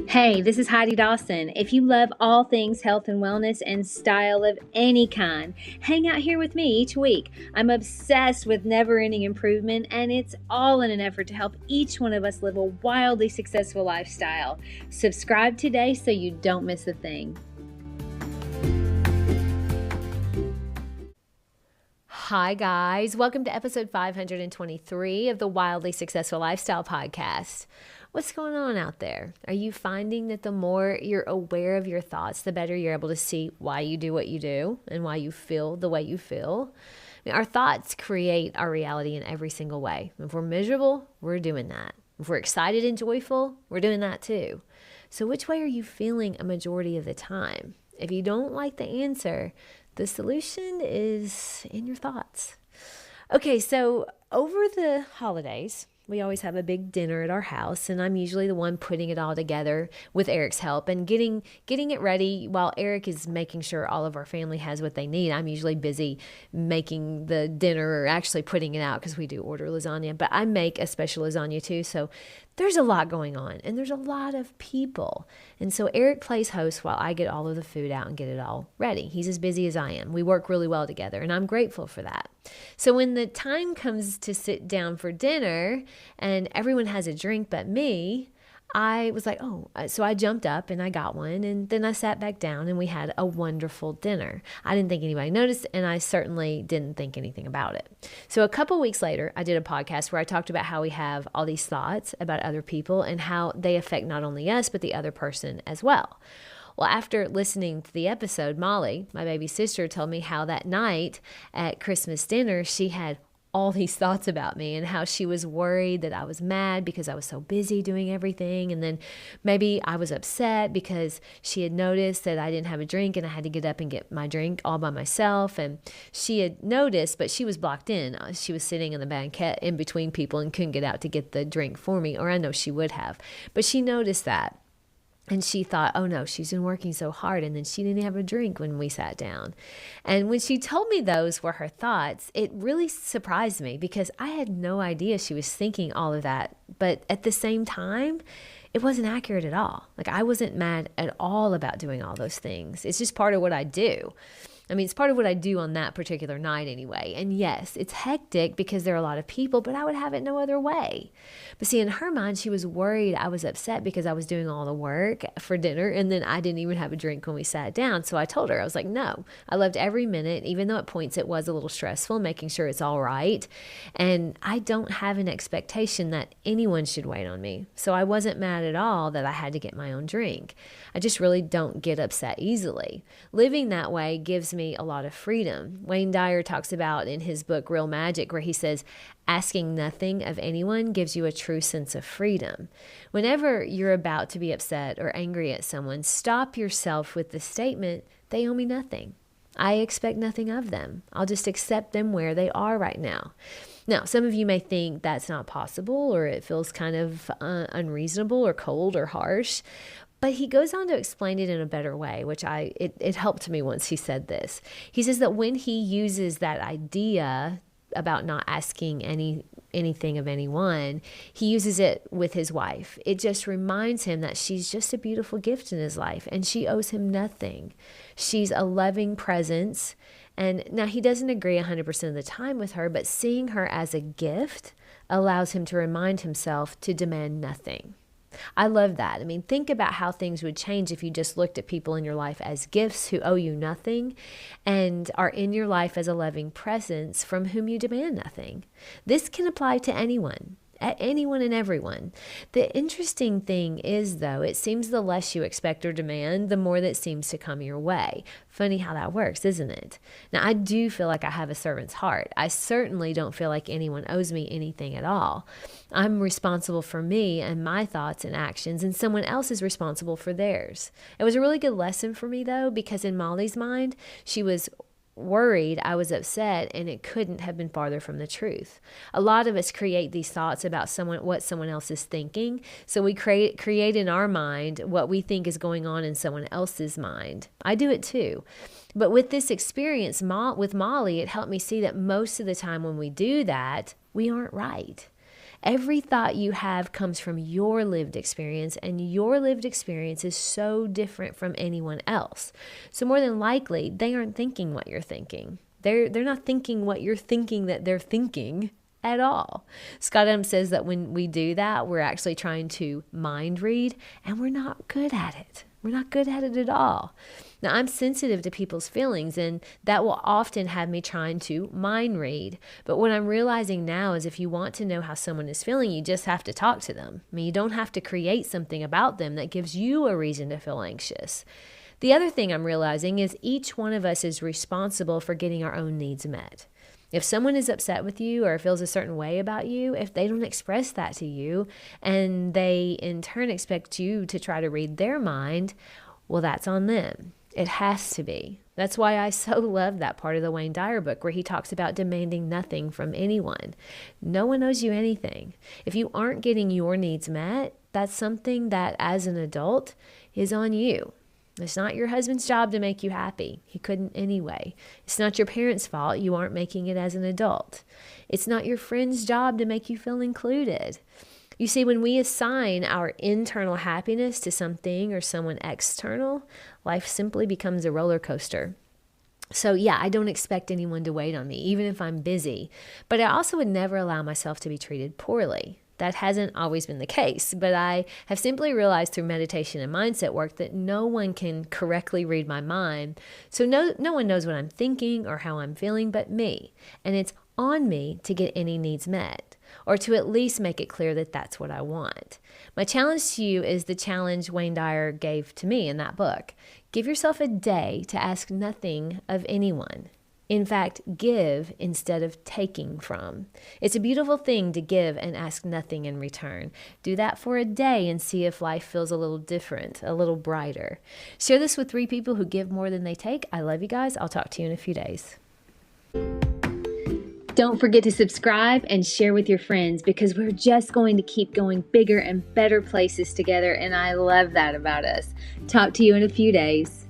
Hey, this is Heidi Dawson. If you love all things health and wellness and style of any kind, hang out here with me each week. I'm obsessed with never-ending improvement, and it's all in an effort to help each one of us live a wildly successful lifestyle. Subscribe today so you don't miss a thing. Hi, guys. Welcome to episode 523 of the Wildly Successful Lifestyle Podcast. What's going on out there? Are you finding that the more you're aware of your thoughts, the better you're able to see why you do what you do and why you feel the way you feel? I mean, our thoughts create our reality in every single way. If we're miserable, we're doing that. If we're excited and joyful, we're doing that too. So which way are you feeling a majority of the time? If you don't like the answer, the solution is in your thoughts. Okay, so over the holidays, we always have a big dinner at our house, and I'm usually the one putting it all together with Eric's help and getting it ready while Eric is making sure all of our family has what they need. I'm usually busy making the dinner or actually putting it out because we do order lasagna, but I make a special lasagna too, so there's a lot going on, and there's a lot of people. And so Eric plays host while I get all of the food out and get it all ready. He's as busy as I am. We work really well together, and I'm grateful for that. So when the time comes to sit down for dinner and everyone has a drink but me, I was like, so I jumped up and I got one, and then I sat back down and we had a wonderful dinner. I didn't think anybody noticed, and I certainly didn't think anything about it. So a couple weeks later, I did a podcast where I talked about how we have all these thoughts about other people and how they affect not only us, but the other person as well. Well, after listening to the episode, Molly, my baby sister, told me how that night at Christmas dinner, she had all these thoughts about me and how she was worried that I was mad because I was so busy doing everything. And then maybe I was upset because she had noticed that I didn't have a drink and I had to get up and get my drink all by myself. And she had noticed, but she was blocked in. She was sitting in the banquette in between people and couldn't get out to get the drink for me, or I know she would have. But she noticed that. And she thought, oh no, she's been working so hard. And then she didn't have a drink when we sat down. And when she told me those were her thoughts, it really surprised me because I had no idea she was thinking all of that. But at the same time, it wasn't accurate at all. Like, I wasn't mad at all about doing all those things. It's just part of what I do. I mean, it's part of what I do on that particular night anyway. And yes, it's hectic because there are a lot of people, but I would have it no other way. But see, in her mind, she was worried I was upset because I was doing all the work for dinner and then I didn't even have a drink when we sat down. So I told her, I was like, no, I loved every minute, even though at points it was a little stressful, making sure it's all right. And I don't have an expectation that anyone should wait on me. So I wasn't mad at all that I had to get my own drink. I just really don't get upset easily. Living that way gives me a lot of freedom. Wayne Dyer talks about in his book, Real Magic, where he says, asking nothing of anyone gives you a true sense of freedom. Whenever you're about to be upset or angry at someone, stop yourself with the statement, they owe me nothing. I expect nothing of them. I'll just accept them where they are right now. Now, some of you may think that's not possible, or it feels kind of unreasonable or cold or harsh. But he goes on to explain it in a better way, which it helped me once he said this. He says that when he uses that idea about not asking anything of anyone, he uses it with his wife. It just reminds him that she's just a beautiful gift in his life and she owes him nothing. She's a loving presence. And now he doesn't agree 100% of the time with her, but seeing her as a gift allows him to remind himself to demand nothing. I love that. I mean, think about how things would change if you just looked at people in your life as gifts who owe you nothing and are in your life as a loving presence from whom you demand nothing. This can apply to anyone. At anyone and everyone. The interesting thing is, though, it seems the less you expect or demand, the more that seems to come your way. Funny how that works, isn't it? Now, I do feel like I have a servant's heart. I certainly don't feel like anyone owes me anything at all. I'm responsible for me and my thoughts and actions, and someone else is responsible for theirs. It was a really good lesson for me, though, because in Molly's mind, she was worried I was upset, and it couldn't have been farther from the truth. A lot of us create these thoughts about what someone else is thinking, so we create in our mind what we think is going on in someone else's mind. I do it too. But with this experience with Molly, it helped me see that most of the time when we do that, we aren't right. Every thought you have comes from your lived experience, and your lived experience is so different from anyone else. So more than likely, they aren't thinking what you're thinking. They're not thinking what you're thinking that they're thinking at all. Scott Adams says that when we do that, we're actually trying to mind read, and we're not good at it. We're not good at it at all. Now, I'm sensitive to people's feelings, and that will often have me trying to mind read. But what I'm realizing now is if you want to know how someone is feeling, you just have to talk to them. I mean, you don't have to create something about them that gives you a reason to feel anxious. The other thing I'm realizing is each one of us is responsible for getting our own needs met. If someone is upset with you or feels a certain way about you, if they don't express that to you and they in turn expect you to try to read their mind, well, that's on them. It has to be. That's why I so love that part of the Wayne Dyer book where he talks about demanding nothing from anyone. No one owes you anything. If you aren't getting your needs met, that's something that as an adult is on you. It's not your husband's job to make you happy. He couldn't anyway. It's not your parents' fault you aren't making it as an adult. It's not your friend's job to make you feel included. You see, when we assign our internal happiness to something or someone external, life simply becomes a roller coaster. So yeah, I don't expect anyone to wait on me, even if I'm busy. But I also would never allow myself to be treated poorly. That hasn't always been the case, but I have simply realized through meditation and mindset work that no one can correctly read my mind. So no one knows what I'm thinking or how I'm feeling but me. And it's on me to get any needs met, or to at least make it clear that that's what I want. My challenge to you is the challenge Wayne Dyer gave to me in that book. Give yourself a day to ask nothing of anyone. In fact, give instead of taking from. It's a beautiful thing to give and ask nothing in return. Do that for a day and see if life feels a little different, a little brighter. Share this with 3 people who give more than they take. I love you guys. I'll talk to you in a few days. Don't forget to subscribe and share with your friends because we're just going to keep going bigger and better places together, and I love that about us. Talk to you in a few days.